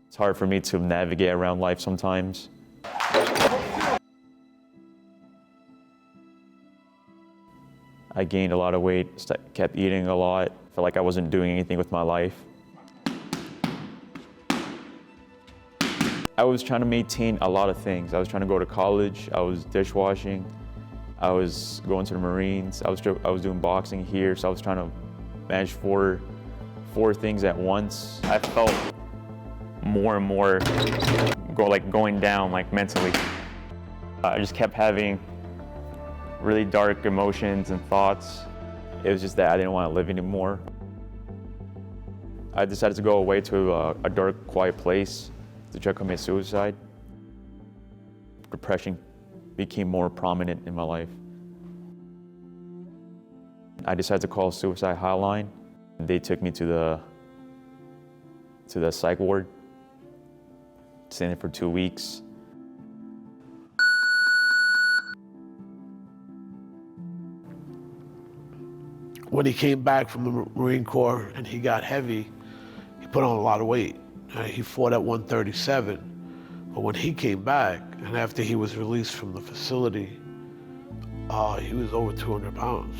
It's hard for me to navigate around life sometimes. I gained a lot of weight, kept eating a lot, felt like I wasn't doing anything with my life. I was trying to maintain a lot of things. I was trying to go to college, I was dishwashing, I was going to the Marines, I was doing boxing here, so I was trying to manage four things at once. I felt more and more going down, like mentally. I just kept having really dark emotions and thoughts. It was just that I didn't want to live anymore. I decided to go away to a dark, quiet place to try to commit suicide. Depression became more prominent in my life. I decided to call a suicide hotline. They took me to the psych ward. Stayed there for 2 weeks. When he came back from the Marine Corps and he got heavy, he put on a lot of weight. He fought at 137, but when he came back, and after he was released from the facility, he was over 200 pounds.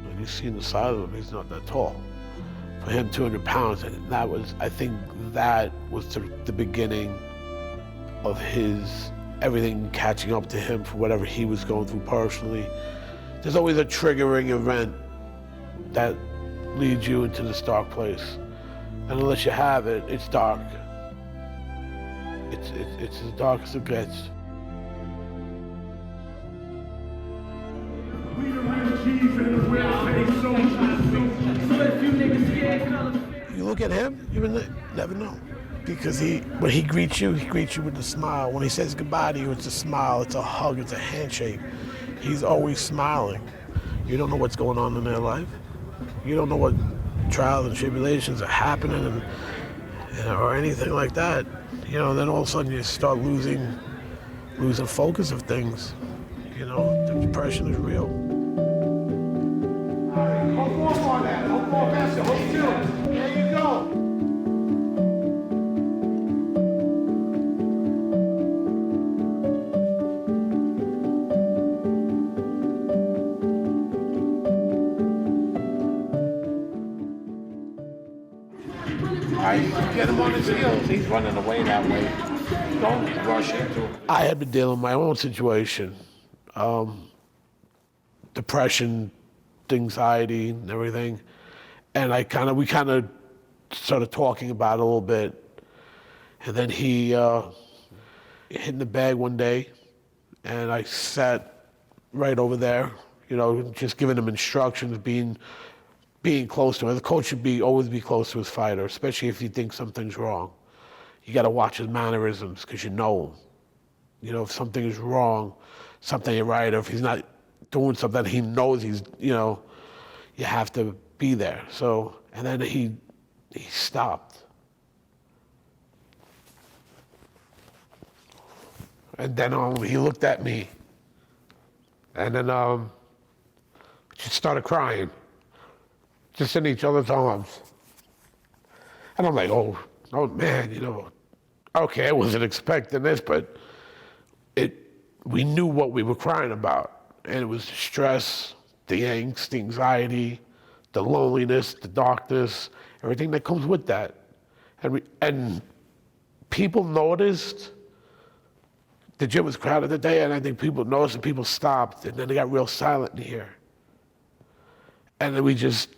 And you see the side of him, he's not that tall. For him, 200 pounds, and that was, I think that was the beginning of everything catching up to him for whatever he was going through personally. There's always a triggering event that leads you into this dark place. And unless you have it, it's dark. It's as dark as it gets. You look at him, you never know. Because when he greets you with a smile. When he says goodbye to you, it's a smile, it's a hug, it's a handshake. He's always smiling. You don't know what's going on in their life. You don't know what trials and tribulations are happening or anything like that. You know, then all of a sudden you start losing focus of things. You know, the depression is real. All right, hold more on that. Hold more faster. Hold still. There you go. Get him on his heels. He's running away that way. Don't rush into him. I had been dealing with my own situation. Depression, anxiety, and everything. And we kind of started talking about it a little bit. And then he hit in the bag one day, and I sat right over there, you know, just giving him instructions, being close to him. The coach should always be close to his fighter, especially if you think something's wrong. You got to watch his mannerisms because you know him. You know, if something is wrong, something ain't right, or if he's not doing something he knows you have to be there. So, and then he stopped. And then he looked at me, and then just started crying. Just in each other's arms. And I'm like, oh man, you know, okay, I wasn't expecting this, but we knew what we were crying about. And it was the stress, the angst, the anxiety, the loneliness, the darkness, everything that comes with that. And people noticed. The gym was crowded today, and I think people noticed and people stopped, and then they got real silent in here. And then we just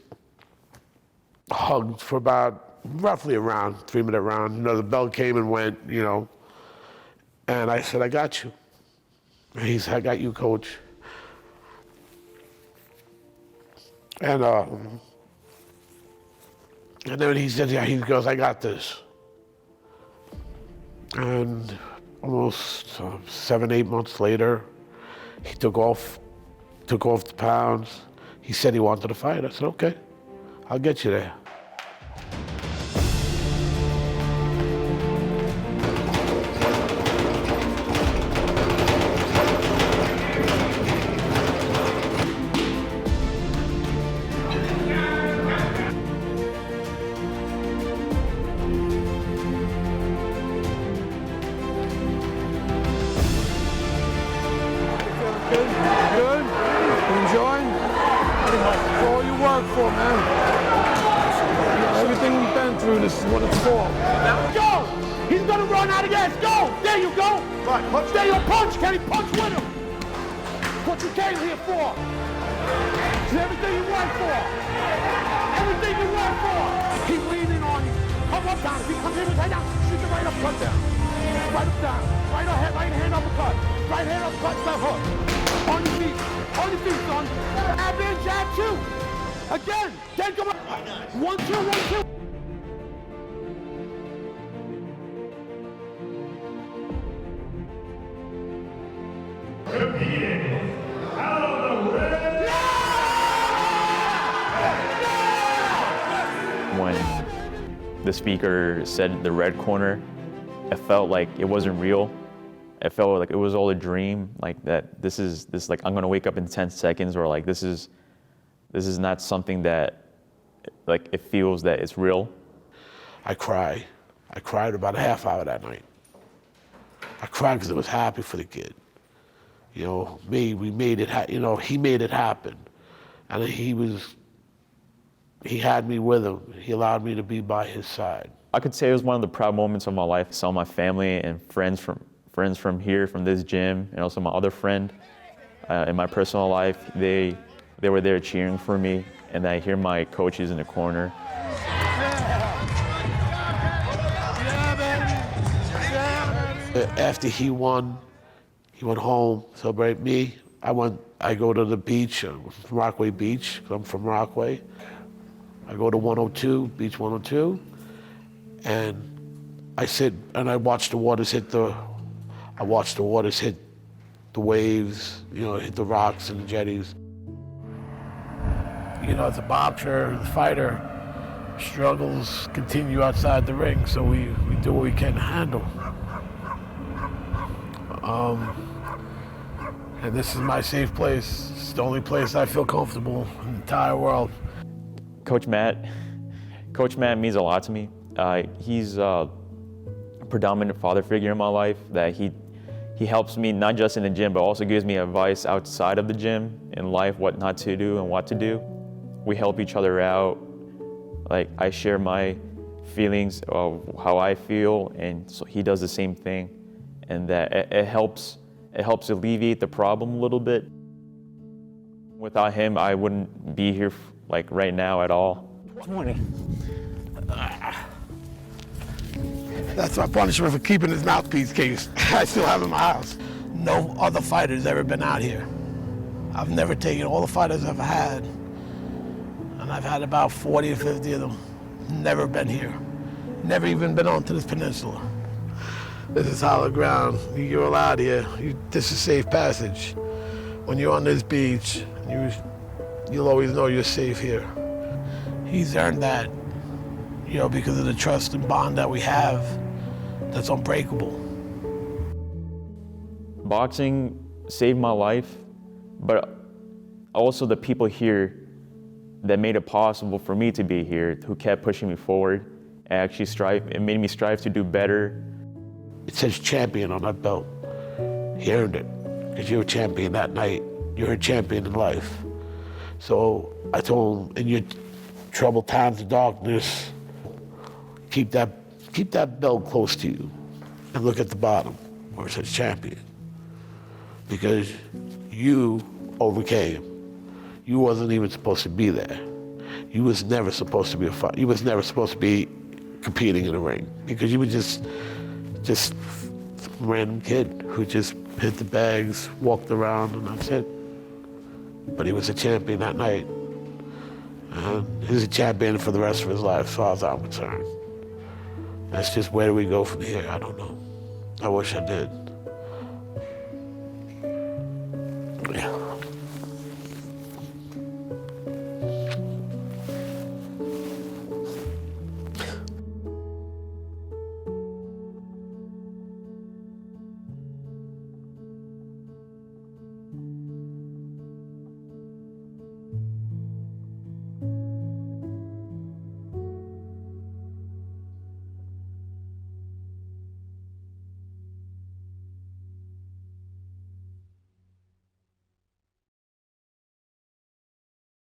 hugged for about roughly around 3-minute round. You know, the bell came and went, you know. And I said, I got you. And he said, I got you, coach. And then he said, yeah, he goes, I got this. And almost 7-8 months later, he took off the pounds. He said he wanted to fight. I said, okay, I'll get you there. this is what it's for. Go! He's gonna run out of gas. Go! There you go. Right, punch. There you punch, Kenny. Punch with him. What you came here for? It's everything you work for. Everything you work for. Keep leaning on you. Come up down. If he comes in with head down, shoot the right uppercut down. Right up down. Right hand uppercut. Right hand uppercut, left hook. On your feet. On your feet, son. Jab in, jab two. Again. Then come up. 1, 2, 1, 2. When the speaker said the red corner, it felt like it wasn't real. It felt like it was all a dream, like that like I'm gonna wake up in 10 seconds, or like this is not something that like it feels that it's real. I cried. I cried about a half hour that night. I cried because I was happy for the kid. You know, we made it, he made it happen. And he had me with him. He allowed me to be by his side. I could say it was one of the proud moments of my life. I saw my family and friends from here, from this gym, and also my other friend in my personal life. They were there cheering for me, and I hear my coaches in the corner. After he won home, celebrate me. I go to the beach, Rockaway Beach, 'cause I'm from Rockaway. I go to 102, Beach 102, and I sit and I watch the waters hit the waves, hit the rocks and the jetties. As a boxer, the fighter, struggles continue outside the ring, so we do what we can to handle. And this is my safe place. It's the only place I feel comfortable in the entire world. Coach Matt means a lot to me. He's a predominant father figure in my life, that he helps me not just in the gym, but also gives me advice outside of the gym in life, what not to do and what to do. We help each other out. Like, I share my feelings of how I feel, and so he does the same thing. And that it helps alleviate the problem a little bit. Without him, I wouldn't be here like right now at all. 20. That's my punishment for keeping his mouthpiece case. I still have it in my house. No other fighter's ever been out here. I've never taken all the fighters I've had, and I've had about 40 or 50 of them. Never been here. Never even been onto this peninsula. This is solid ground. You're allowed here. This is safe passage. When you're on this beach, you'll always know you're safe here. He's earned that, because of the trust and bond that we have that's unbreakable. Boxing saved my life, but also the people here that made it possible for me to be here, who kept pushing me forward and actually it made me strive to do better. It says champion on that belt. He earned it, because you were a champion that night. You're a champion in life. So I told him, in your troubled times of darkness, keep that belt close to you and look at the bottom where it says champion. Because you overcame. You wasn't even supposed to be there. You was never supposed to be a fighter. You was never supposed to be competing in the ring, because you were just a random kid who just hit the bags, walked around, and that's it. But he was a champion that night. He's a champion for the rest of his life, as far as I'm concerned. That's just, where do we go from here? I don't know. I wish I did.